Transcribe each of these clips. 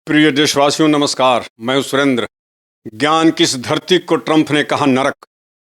प्रिय देशवासियों नमस्कार, मैं हूं सुरेंद्र। ज्ञान की इस धरती को ट्रंप ने कहा नरक।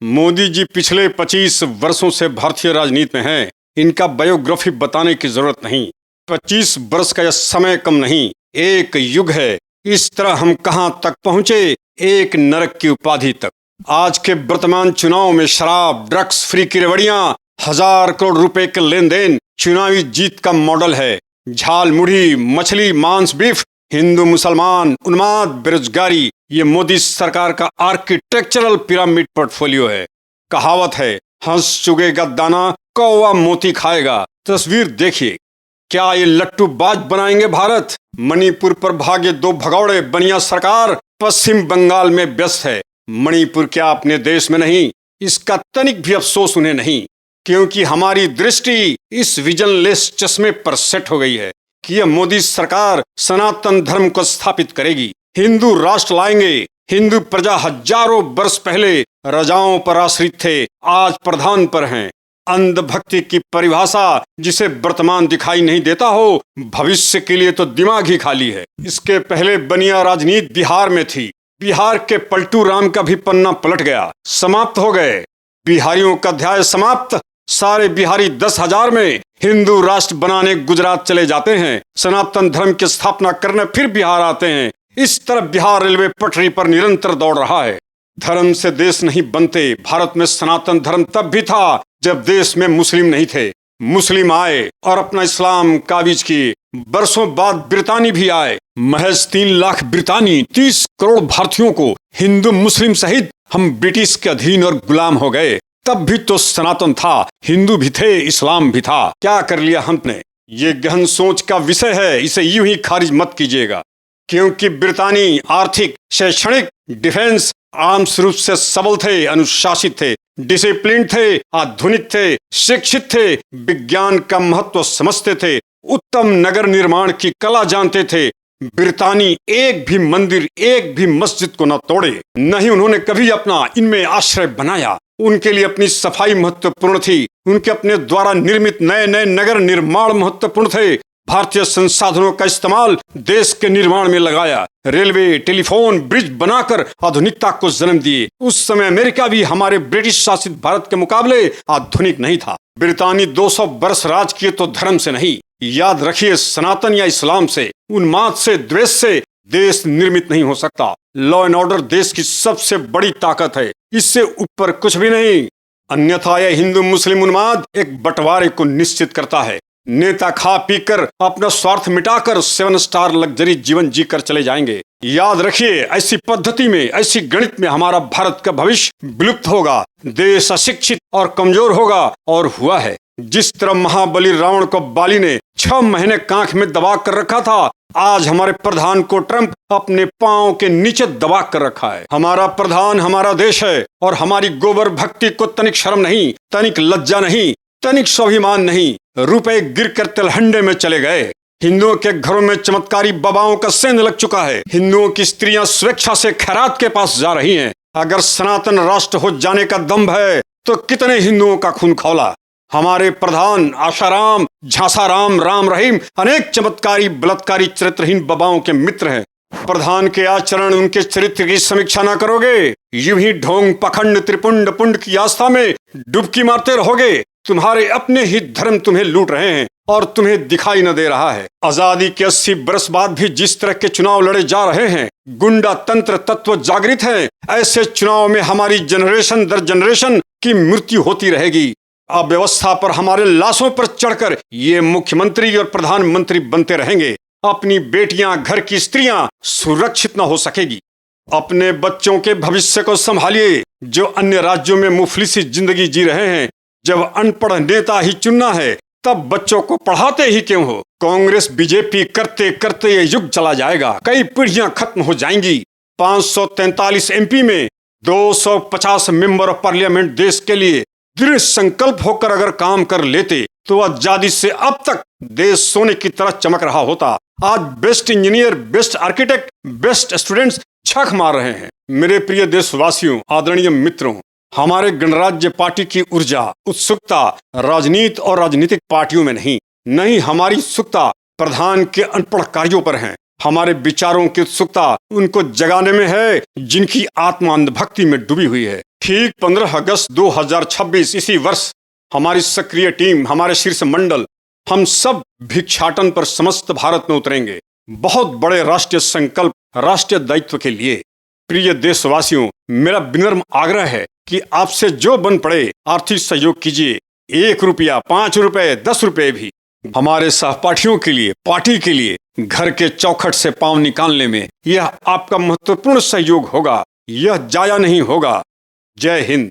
मोदी जी पिछले 25 वर्षों से भारतीय राजनीति में हैं। इनका बायोग्राफी बताने की जरूरत नहीं। 25 वर्ष का यह समय कम नहीं, एक युग है। इस तरह हम कहां तक पहुंचे, एक नरक की उपाधि तक। आज के वर्तमान चुनाव में शराब, ड्रग्स, फ्री की रेवड़ियां, 1000 करोड़ रुपए के लेन देन चुनावी जीत का मॉडल है। झाल मुढ़ी, मछली, मांस, बीफ, हिंदू मुसलमान, उन्माद, बेरोजगारी, ये मोदी सरकार का आर्किटेक्चरल पिरामिड पोर्टफोलियो है। कहावत है, हंस चुगेगा दाना, कौवा मोती खाएगा। तस्वीर देखिए, क्या ये लट्टूबाज बनाएंगे भारत? मणिपुर पर भागे 2 भगौड़े, बनिया सरकार पश्चिम बंगाल में व्यस्त है। मणिपुर क्या अपने देश में नहीं? इसका तनिक भी अफसोस उन्हें नहीं, क्योंकि हमारी दृष्टि इस विजनलेस चश्मे पर सेट हो गई है कि यह मोदी सरकार सनातन धर्म को स्थापित करेगी, हिंदू राष्ट्र लाएंगे। हिंदू प्रजा हजारों वर्ष पहले राजाओं पर आश्रित थे, आज प्रधान पर हैं। अंधभक्ति की परिभाषा जिसे वर्तमान दिखाई नहीं देता हो, भविष्य के लिए तो दिमाग ही खाली है। इसके पहले बनिया राजनीति बिहार में थी। बिहार के पलटू राम का भी पन्ना पलट गया, समाप्त हो गए। बिहारियों का अध्याय समाप्त। सारे बिहारी 10,000 में हिंदू राष्ट्र बनाने गुजरात चले जाते हैं, सनातन धर्म की स्थापना करने फिर बिहार आते हैं। इस तरह बिहार रेलवे पटरी पर निरंतर दौड़ रहा है। धर्म से देश नहीं बनते। भारत में सनातन धर्म तब भी था जब देश में मुस्लिम नहीं थे। मुस्लिम आए और अपना इस्लाम काबिज किए। वर्षों बाद ब्रितानी भी आए। महज 3 लाख ब्रितानी, 30 करोड़ भारतीयों को हिंदू मुस्लिम सहित हम ब्रिटिश के अधीन और गुलाम हो गए। तब भी तो सनातन था, हिंदू भी थे, इस्लाम भी था। क्या कर लिया हमने? ये गहन सोच का विषय है, इसे यूं ही खारिज मत कीजिएगा। क्योंकि ब्रितानी आर्थिक, शैक्षणिक, डिफेंस, आर्म्स रूप से सबल थे, अनुशासित थे, डिसिप्लिन थे, आधुनिक थे, शिक्षित थे, विज्ञान का महत्व समझते थे, उत्तम नगर निर्माण की कला जानते थे। ब्रितानी एक भी मंदिर, एक भी मस्जिद को न तोड़े, न ही उन्होंने कभी अपना इनमें आश्रय बनाया। उनके लिए अपनी सफाई महत्वपूर्ण थी। उनके अपने द्वारा निर्मित नए नए नगर निर्माण महत्वपूर्ण थे। भारतीय संसाधनों का इस्तेमाल देश के निर्माण में लगाया। रेलवे, टेलीफोन, ब्रिज बनाकर आधुनिकता को जन्म दिए। उस समय अमेरिका भी हमारे ब्रिटिश शासित भारत के मुकाबले आधुनिक नहीं था। ब्रितानी 200 वर्ष राज किए तो धर्म से नहीं, याद रखिए, सनातन या इस्लाम से, उन्माद से, द्वेष से देश निर्मित नहीं हो सकता। लॉ एंड ऑर्डर देश की सबसे बड़ी ताकत है, इससे ऊपर कुछ भी नहीं। अन्यथा यह हिंदू मुस्लिम उन्माद एक बंटवारे को निश्चित करता है। नेता खा पीकर अपना स्वार्थ मिटाकर 7 स्टार लग्जरी जीवन जीकर चले जाएंगे। याद रखिए, ऐसी पद्धति में, ऐसी गणित में हमारा भारत का भविष्य विलुप्त होगा। देश अशिक्षित और कमजोर होगा, और हुआ है। जिस तरह महाबली रावण को बाली ने 6 महीने कांख में दबा कर रखा था, आज हमारे प्रधान को ट्रंप अपने पांव के नीचे दबा कर रखा है। हमारा प्रधान हमारा देश है, और हमारी गोबर भक्ति को तनिक शर्म नहीं, तनिक लज्जा नहीं, तनिक स्वाभिमान नहीं। रुपए गिरकर तिलहंडे में चले गए। हिंदुओं के घरों में चमत्कारी बाबाओं का सेंध लग चुका है। हिंदुओं की स्त्रियां स्वेच्छा से खैरात के पास जा रही हैं। अगर सनातन राष्ट्र हो जाने का दम्भ है तो कितने हिंदुओं का खून खौला। हमारे प्रधान आशाराम, झांसाराम, राम रहीम अनेक चमत्कारी बलात्कारी चरित्रहीन बाबाओं के मित्र हैं। प्रधान के आचरण, उनके चरित्र की समीक्षा न करोगे, यूं ही ढोंग, पखंड, त्रिपुंड, पुंड की आस्था में डुबकी मारते रहोगे। तुम्हारे अपने ही धर्म तुम्हें लूट रहे हैं और तुम्हें दिखाई न दे रहा है। आजादी के 80 वर्ष बाद भी जिस तरह के चुनाव लड़े जा रहे हैं, गुंडा तंत्र तत्व जागृत है। ऐसे चुनाव में हमारी जनरेशन दर जनरेशन की मृत्यु होती रहेगी। अव्यवस्था पर हमारे लाशों पर चढ़कर ये मुख्यमंत्री और प्रधानमंत्री बनते रहेंगे। अपनी बेटियां, घर की स्त्रियां सुरक्षित न हो सकेगी। अपने बच्चों के भविष्य को संभालिए, जो अन्य राज्यों में मुफलिसी जिंदगी जी रहे हैं। जब अनपढ़ नेता ही चुनना है, तब बच्चों को पढ़ाते ही क्यों हो? कांग्रेस बीजेपी करते करते ये युग चला जाएगा। कई पीढ़ियां खत्म हो जाएंगी। 543 MP में 250 मेंबर ऑफ पार्लियामेंट देश के लिए दृढ़ संकल्प होकर अगर काम कर लेते तो आजादी से अब तक देश सोने की तरह चमक रहा होता। आज best engineer, best architect, best students छक मार रहे हैं। मेरे प्रिय देशवासियों, आदरणीय मित्रों, हमारे गणराज्य पार्टी की ऊर्जा, उत्सुकता राजनीति और राजनीतिक पार्टियों में नहीं, हमारी उत्सुकता प्रधान के अनपढ़ कार्यों पर है। हमारे विचारों की उत्सुकता उनको जगाने में है जिनकी आत्मा अंधभक्ति में डूबी हुई है। ठीक 15 अगस्त 2026 इसी वर्ष हमारी सक्रिय टीम, हमारे शीर्ष मंडल, हम सब भिक्षाटन पर समस्त भारत में उतरेंगे, बहुत बड़े राष्ट्रीय संकल्प, राष्ट्रीय दायित्व के लिए। प्रिय देशवासियों, मेरा विनम्र आग्रह है कि आपसे जो बन पड़े आर्थिक सहयोग कीजिए। 1 रुपया, 5 रुपए, 10 रुपए भी हमारे सहपाठियों के लिए, पार्टी के लिए घर के चौखट से पांव निकालने में यह आपका महत्वपूर्ण सहयोग होगा। यह जाया नहीं होगा। जय हिंद।